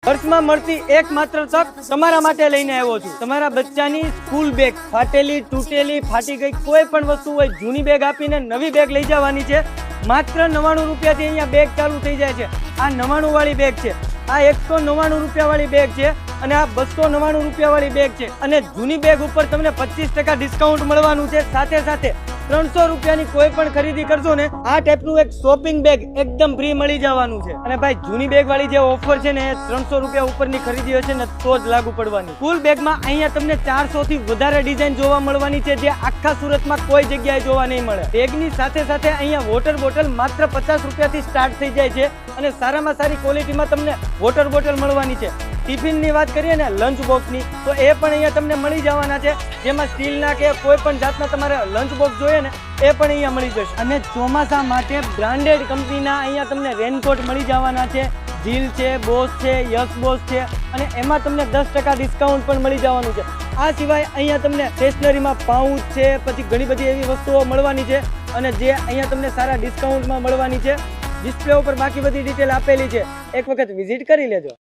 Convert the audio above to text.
વર્ષમાં મળતી એકમાત્ર તક તમારા માટે લઈને આવ્યો છું। તમારા બચ્ચાની સ્કૂલ બેગ ફાટેલી, તૂટેલી, ફાટી ગઈ કોઈ પણ વસ્તુ હોય, જૂની બેગ આપીને નવી બેગ લઈ જવાની છે। માત્ર 99 રૂપિયાથી અહીંયા બેગ ચાલુ થઈ જાય છે। આ 99 વાળી બેગ છે, આ 199 રૂપિયા વાળી બેગ છે અને આ 299 રૂપિયા વાળી બેગ છે અને જૂની બેગ ઉપર તમને 25% ડિસ્કાઉન્ટ મળવાનું છે। સાથે સાથે 300 રૂપિયાની કોઈ પણ ખરીદી કરશો ને આ ટાઈપનું એક શોપિંગ બેગ એકદમ ફ્રી મળી જવાનું છે। અને ભાઈ જૂની બેગ વાળી જે ઓફર છે ને 300 રૂપિયા ઉપરની ખરીદી હશે ને તો જ લાગુ પડવાની। ફૂલ બેગમાં અહીંયા તમને 400 થી વધારે ડિઝાઇન જોવા મળવાની છે જે આખા સુરતમાં કોઈ જગ્યાએ જોવા નહીં મળે। બેગની સાથે સાથે અહીંયા વોટર બોટલ માત્ર 50 રૂપિયાથી સ્ટાર્ટ થઈ જાય છે અને સારામાં સારી ક્વોલિટીમાં તમને વોટર બોટલ મળવાની છે। ટિફિનની વાત કરીએ ને લંચ બોક્સની તો એ પણ અહીંયા તમને મળી જવાના છે, જેમાં સ્ટીલના કે કોઈ પણ જાતના તમારે લંચ બોક્સ જોઈએ ને એ પણ અહીંયા મળી જશે। અને ચોમાસા માટે બ્રાન્ડેડ કંપનીના અહીંયા તમને રેનકોટ મળી જવાના છે, જીલ છે, બોસ છે, યસ બોસ છે અને એમાં તમને 10% ડિસ્કાઉન્ટ પણ મળી જવાનું છે। આ સિવાય અહીંયા તમને સ્ટેશનરીમાં પાઉચ છે, પછી ઘણી બધી એવી વસ્તુઓ મળવાની છે અને જે અહીંયા તમને સારા ડિસ્કાઉન્ટમાં મળવાની છે। ડિસ્પ્લે ઉપર બાકી બધી ડિટેલ આપેલી છે, એક વખત વિઝિટ કરી લેજો।